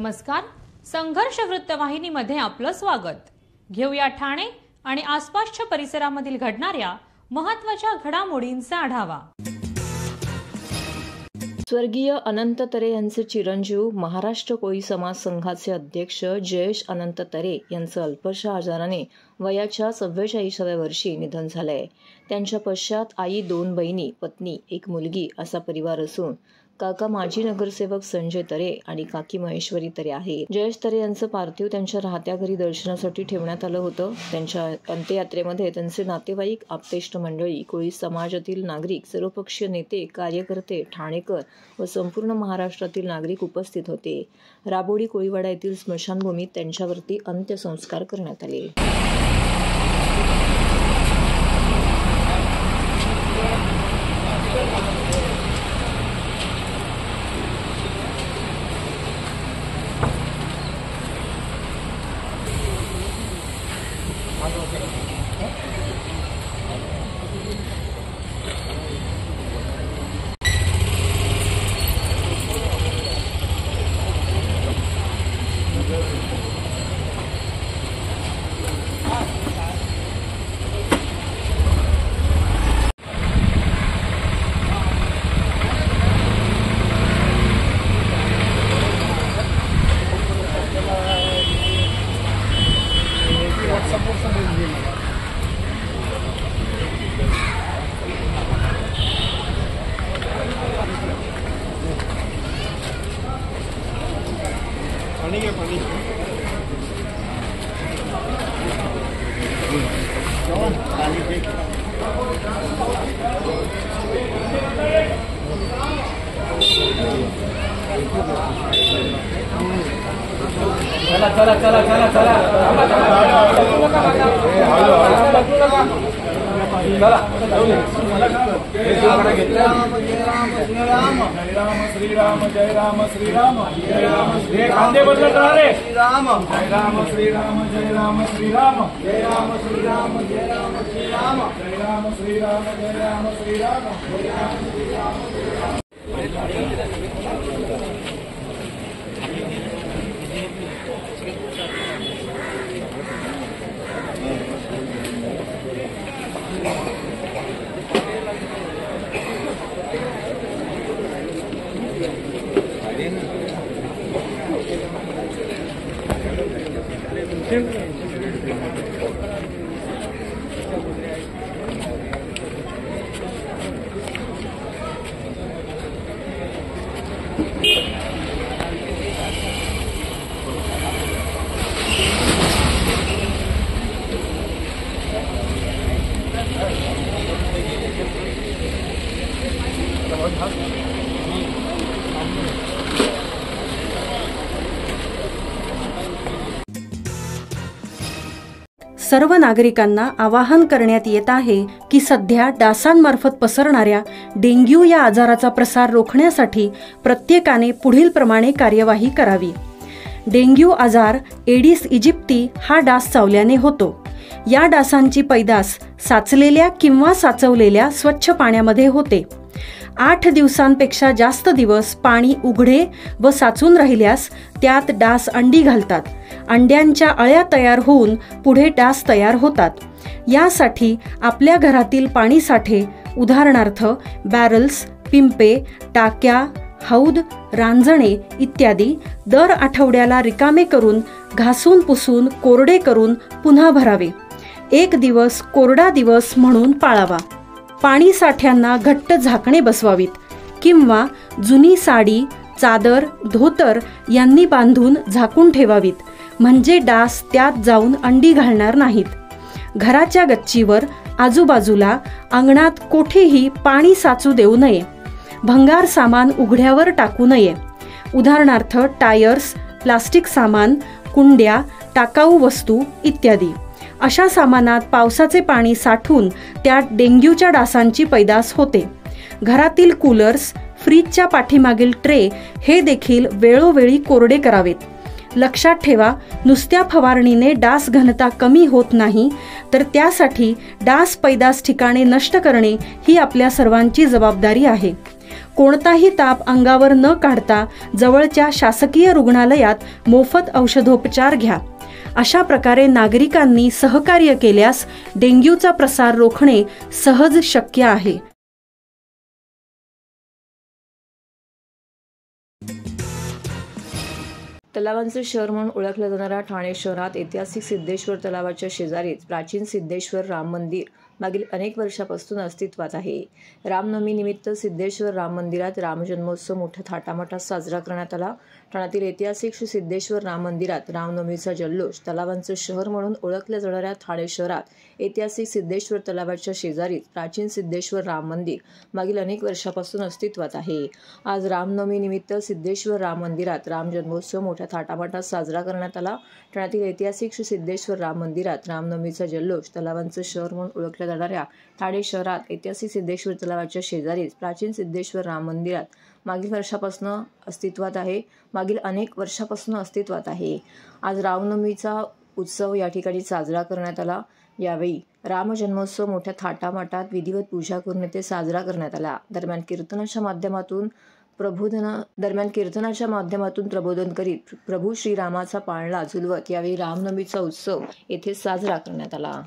नमस्कार. संघर्ष वृत्तवाहिनीमध्ये आपलं स्वागत. घेऊया ठाणे आणि आसपासच्या परिसरामधील घडणाऱ्या महत्त्वाच्या घडामोडींचा आढावा. स्वर्गीय अनंत तरे यांचे चिरंजीव महाराष्ट्र कोळी समाज संघाचे अध्यक्ष जयेश अनंत तरे यांचं अल्पशा आजाराने वयाच्या 44व्या वर्षी निधन झालंय. त्यांच्या पश्चात आई, 2 बहिणी, पत्नी, 1 मुलगी असा परिवार असून काका माजी नगरसेवक संजय तरे आणि काकी महेश्वरी तरे आहे. जयेश तरे यांचं पार्थिव त्यांच्या राहत्या घरी दर्शनासाठी ठेवण्यात आलं होतं. त्यांच्या अंत्ययात्रेमध्ये त्यांचे नातेवाईक, आप्तेष्ट मंडळी, कोळी समाजातील नागरिक, सर्वपक्षीय नेते, कार्यकर्ते, ठाणेकर व संपूर्ण महाराष्ट्रातील नागरिक उपस्थित होते. राबोडी कोळीवाडा येथील स्मशानभूमीत त्यांच्यावरती अंत्यसंस्कार करण्यात आले. श्रीराम जय राम श्रीराम जय राम खांदे बदलत राहा रे. श्रीराम जय राम श्रीराम जय राम श्रीराम जय राम श्रीराम जय राम श्रीराम जय राम श्रीराम जय राम श्रीराम जय राम श्रीराम. सर्व नागरिकांना आवाहन करण्यात येत आहे की सध्या डासांमार्फत पसरणाऱ्या डेंग्यू या आजाराचा प्रसार रोखण्यासाठी प्रत्येकाने पुढीलप्रमाणे कार्यवाही करावी. डेंग्यू आजार एडिस इजिप्ती हा डास चावल्याने होतो. या डासांची पैदास साचलेल्या किंवा साचवलेल्या स्वच्छ पाण्यामध्ये होते. 8 दिवसांपेक्षा जास्त दिवस पाणी उघडे व साचून राहिल्यास त्यात डास अंडी घालतात. अंड्यांच्या अळ्या तयार होऊन पुढे डास तयार होतात. यासाठी आपल्या घरातील पाणीसाठे उदाहरणार्थ बॅरल्स, पिंपे, टाक्या, हौद, रांजणे इत्यादी दर आठवड्याला रिकामे करून घासून पुसून कोरडे करून पुन्हा भरावे. 1 दिवस कोरडा दिवस म्हणून पाळावा. पाणी साठ्यांना घट्ट झाकणे बसवावीत किंवा जुनी साडी, चादर, धोतर यांनी बांधून झाकून ठेवावीत, म्हणजे डास त्यात जाऊन अंडी घालणार नाहीत. घराच्या गच्चीवर, आजूबाजूला, अंगणात कोठेही पाणी साचू देऊ नये. भंगार सामान उघड्यावर टाकू नये. उदाहरणार्थ टायर्स, प्लास्टिक सामान, कुंड्या, टाकाऊ वस्तू इत्यादी. अशा सामानात पावसाचे पाणी साठून त्यात डेंग्यूच्या डासांची पैदास होते. घरातील कूलर्स, फ्रीजच्या पाठीमागील ट्रे हे देखील वेळोवेळी कोरडे करावेत. लक्षात ठेवा, नुसत्या फवारणीने डास घनता कमी होत नाही, तर त्यासाठी डास पैदास ठिकाणे नष्ट करणे ही आपल्या सर्वांची जबाबदारी आहे. कोणताही ताप अंगावर न काढता जवळच्या शासकीय रुग्णालयात मोफत औषधोपचार घ्या. अशा प्रकारे नागरिकांनी सहकार्य केल्यास डेंग्यूचा प्रसार रोखणे सहज शक्य आहे. तलावांचे शहर म्हणून ओळखल्या जाणाऱ्या ठाणे शहरात ऐतिहासिक सिद्धेश्वर तलावाच्या शेजारीच प्राचीन सिद्धेश्वर राम मंदिर मागील अनेक वर्षापासून अस्तित्वात आहे. रामनवमीनिमित्त सिद्धेश्वर राम मंदिरात रामजन्मोत्सव मोठ्या थाटामाटात साजरा करण्यात आला. ठाण्यातील ऐतिहासिक श्री सिद्धेश्वर राम मंदिरात रामनवमीचा जल्लोष. तलावांचं शहर म्हणून ओळखल्या जाणाऱ्या ठाणे शहरात ऐतिहासिक सिद्धेश्वर तलावाच्या शेजारीच प्राचीन सिद्धेश्वर राम मंदिर मागील अनेक वर्षापासून अस्तित्वात आहे. आज रामनवमीनिमित्त सिद्धेश्वर राम मंदिरात रामजन्मोत्सव मोठ्या थाटामाटात साजरा करण्यात आला. ठाण्यातील ऐतिहासिक श्री सिद्धेश्वर राम मंदिरात रामनवमीचा जल्लोष. तलावांचं शहर म्हणून ओळखल्या जाणाऱ्या ठाणे शहरात ऐतिहासिक सिद्धेश्वर तलावाच्या शेजारीच प्राचीन सिद्धेश्वर राम मंदिरात मागील अनेक वर्षापासून अस्तित्वात आहे. आज रामनवमीचा उत्सव या ठिकाणी साजरा करण्यात आला. यावेळी रामजन्मोत्सव मोठ्या थाटामाटात विधिवत पूजा करून ते साजरा करण्यात आला. दरम्यान कीर्तनाच्या माध्यमातून प्रबोधन करीत प्रभू श्रीरामाचा पाळणा झुलवत यावेळी रामनवमीचा उत्सव येथे साजरा करण्यात आला.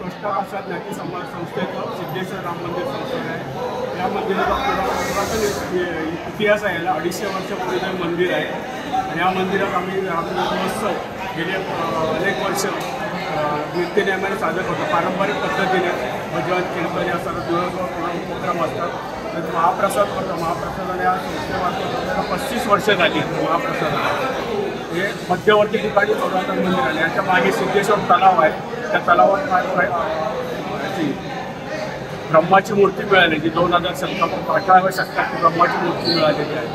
प्रसाद नाट्य समाज संस्थेचं सिद्धेश्वर राम मंदिर संस्थान आहे. या मंदिराचा पुरातन इतिहास आहे. याला 250 वर्षापूर्वीचं मंदिर आहे. आणि या मंदिरात आम्ही रामजन्मोत्सव गेले अनेक वर्ष नित्यनेमाने साजरा करतो. पारंपरिक पद्धतीने भजन कीर्तन या सर्व दिवसभर उपक्रम असतात. तर महाप्रसाद करतो. महाप्रसादाने या संस्थेमार्फत 35 वर्ष झाली. महाप्रसादाला हे मध्यवर्ती ठिकाणी पुरातन मंदिर आहे. याच्या मागे सिद्धेश्वर तलाव आहे. त्या तलावात ब्रह्माची मूर्ती मिळाली, जी 18व्या शतकात ब्रह्माची मूर्ती मिळालेली आहे.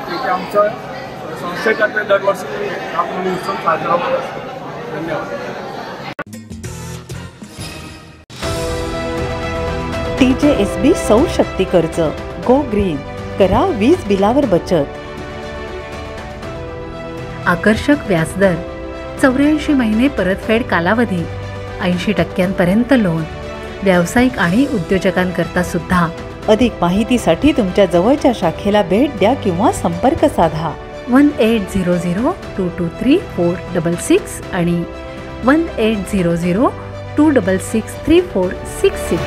तिथे आमचं संस्थेतर्फे दरवर्षी रामनवमी उत्सव साजरा होत असतो. धन्यवाद. TJSB सौर शक्ती कर्ज. Go green. करा वीज बिलावर बचत. आकर्षक व्याजदर, 84 महिने परतफेड कालावधी, 80% लोन. व्यावसायिक आणि उद्योजकांकरता सुद्धा. अधिक माहितीसाठी तुमच्या जवळच्या शाखेला भेट द्या किंवा संपर्क साधा. 1800-223-466 आणि 1800-266-3466.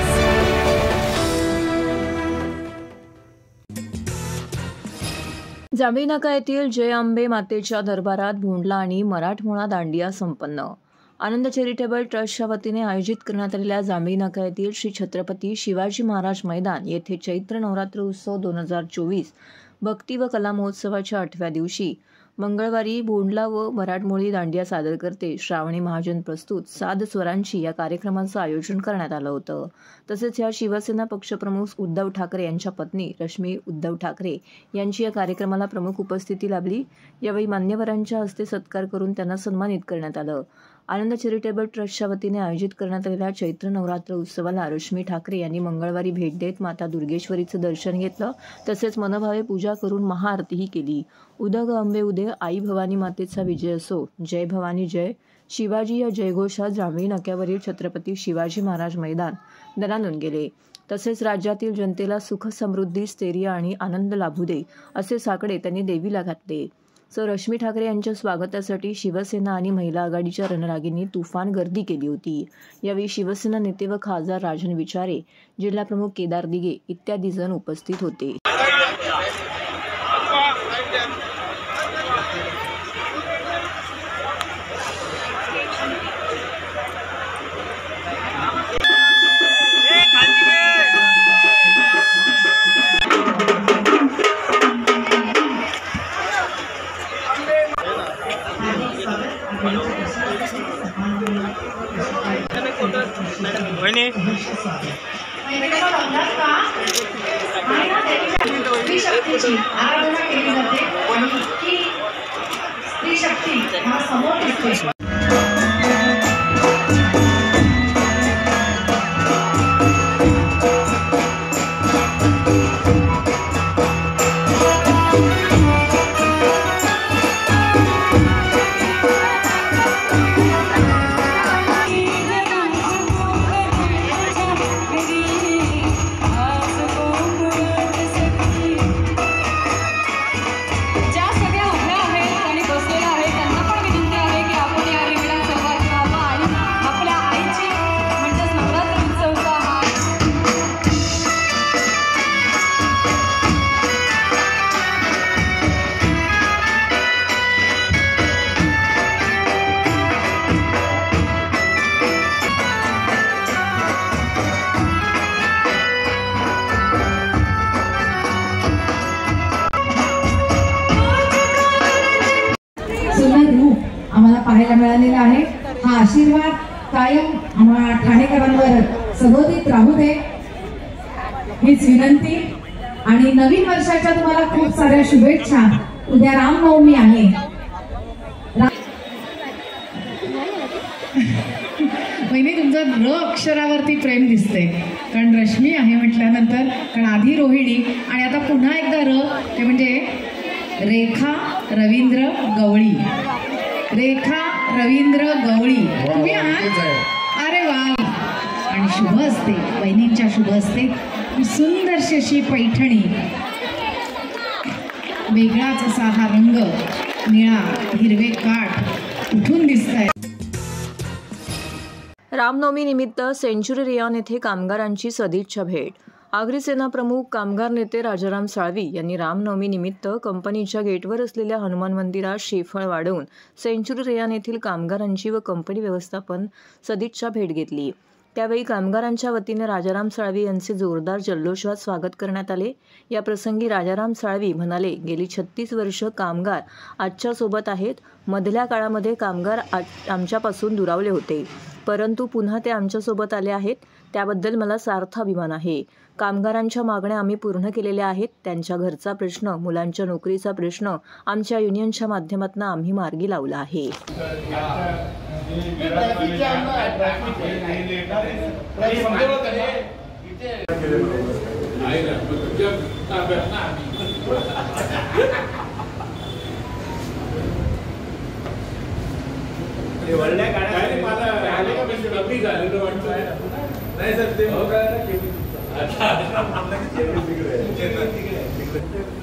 जांभळी नाका येथील जय अंबे मातेच्या दरबारात भोंडला आणि मराठमोळा दांडिया संपन्न. आनंद चॅरिटेबल ट्रस्टच्या वतीने आयोजित करण्यात आलेल्या जांभळी नाका येथील श्री छत्रपती शिवाजी महाराज मैदान येथे चैत्र नवरात्र उत्सव 2024 भक्ती व कला महोत्सवाच्या 8व्या दिवशी मंगळवारी भोंडला व मराठमोळी दांडिया सादर करते श्रावणी महाजन प्रस्तुत साध स्वरांची या कार्यक्रमाचं आयोजन करण्यात आलं होतं. तसेच या शिवसेना पक्षप्रमुख उद्धव ठाकरे यांच्या पत्नी रश्मी उद्धव ठाकरे यांची या कार्यक्रमाला प्रमुख उपस्थिती लाभली. यावेळी मान्यवरांच्या हस्ते सत्कार करून त्यांना सन्मानित करण्यात आलं. आनंद चॅरिटेबल ट्रस्टच्या वतीने आयोजित करण्यात आलेल्या चैत्र नवरात्र उत्सवाला रश्मी ठाकरे यांनी मंगळवारी भेट देत माता दुर्गेश्वरीचं दर्शन घेतलं. तसेच मनभावे पूजा करून महाआरतीही केली. उदग अंबे उदे, आई भवानी मातेचा विजय असो, जय भवानी जय, शिवाजी या जयघोषात जांभळी नाक्यावरील छत्रपती शिवाजी महाराज मैदान दणाणून गेले. तसेच राज्यातील जनतेला सुख समृद्धी, स्थैर्य आणि आनंद लाभू दे असे साकडे त्यांनी देवीला घातले. सर रश्मी ठाकरे यांच्या स्वागतासाठी शिवसेना आणि महिला आघाडीच्या रणरागिणी तुफान गर्दी केली होती. यावेळी शिवसेना नेते व खासदार राजन विचारे, जिल्हाप्रमुख केदार दिघे इत्यादी जण उपस्थित होते. आराधना केली जाते की स्त्री शक्ती हा समोर दिसतो. आम्हाला पाहायला मिळालेला आहे. हा आशीर्वाद कायम आम्हा ठाणेकरांवर सदोदित राहू दे हीच विनंती. आणि नवीन वर्षाच्या तुम्हाला खूप साऱ्या शुभेच्छा. उद्या रामनवमी आहे. पहिली तुमचं र अक्षरावरती प्रेम दिसते, कारण रश्मी आहे म्हटल्यानंतर, कारण आधी रोहिणी आणि आता पुन्हा एकदा र, ते म्हणजे रेखा रवींद्र गवळी. रेखा रवींद्र गवळी तुम्ही आहात. अरे वा. आणि शुभ असते, बहिणींच्या शुभ असते. सुंदरशी अशी पैठणी, वेगळाच असा हा रंग, निळा हिरवे काठ उठून दिसत आहे. रामनवमी निमित्त सेंचुरी रेयॉन येथे कामगारांची सदिच्छा भेट. आगरी सेना प्रमुख कामगार नेते राजाराम साळवी यांनी रामनवमी निमित्त कंपनीच्या गेटवर असलेल्या हनुमान मंदिरात श्रीफळ वाढवून सेंचुरी रेयॉन येथील कामगारांची व कंपनी व्यवस्थापन सदिच्छा भेट घेतली. त्यावेळी कामगारांच्या वतीने राजाराम साळवी यांचे जोरदार जल्लोषात स्वागत करण्यात आले. या प्रसंगी राजाराम साळवी म्हणाले, गेली 36 वर्ष कामगार आजच्या सोबत आहेत. मधल्या काळामध्ये कामगार आमच्यापासून दुरावले होते, परंतु पुन्हा ते आमच्यासोबत आले आहेत. त्याबद्दल मला सार्थ अभिमान आहे. कामगारांच्या मागण्या आम्ही पूर्ण केलेल्या आहेत. त्यांच्या घरचा प्रश्न, मुलांच्या नोकरीचा प्रश्न आमच्या युनियनच्या माध्यमातून आम्ही मार्गी लावला आहे.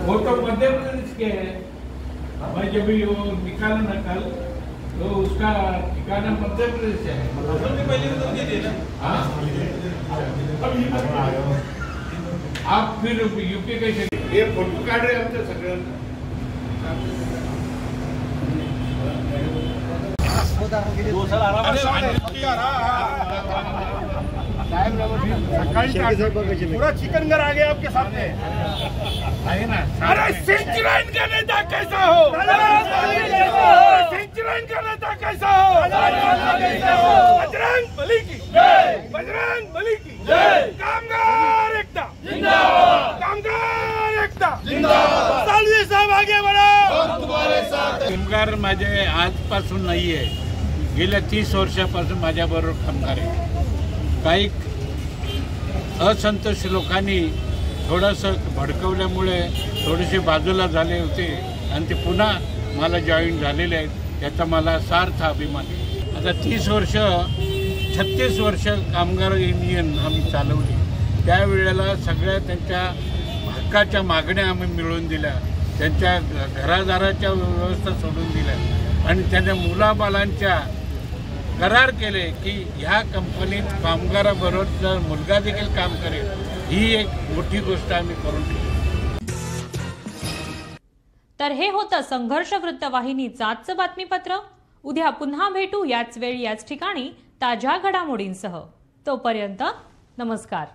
फोटो मध्य प्रदेश के है. मैं जब भी वो निकाला ना कल, तो उसका ठिकाना मध्य प्रदेश है. आप फिर यूपी कैसे ये फोटो काढ रहे आमच्या सगळ्यांना. पूरा चिकनगर आ गया आपके सामने. अरे सेंचुरी का नेता कैसा हो, सेंचुरी का नेता कैसा हो. बजरंग बली की जय, बजरंग बली की जय. कामगार एकता जिंदाबाद, कामगार एकता जिंदाबाद. सालवी साहब आगे बढ़ो. कामगार माझे आजपासून नाही आहे, गेल्या 30 वर्षापासून माझ्याबरोबर कामगार आहे. काही असंतोष लोकांनी थोडंसं भडकवल्यामुळे थोडेसे बाजूला झाले होते आणि ते पुन्हा मला जॉईन झालेले आहेत. याचा मला सार्थ अभिमान आहे. आता 30 वर्ष 36 वर्ष कामगार युनियन आम्ही चालवली. त्यावेळेला सगळ्या त्यांच्या हक्काच्या मागण्या आम्ही मिळवून दिल्या. त्यांच्या घरादाराच्या व्यवस्था सोडून दिल्या आणि त्याने मुलाबालांच्या करार केले की ह्या कंपनीत कामगाराबरोबर मुलगा देखील काम करेल. ही एक मोठी गोष्ट आम्ही करून ठेवली. तर हे होतं संघर्ष वृत्तवाहिनीचं आजचं बातमीपत्र. उद्या पुन्हा भेटू याच वेळी याच ठिकाणी ताज्या घडामोडींसह. तोपर्यंत नमस्कार.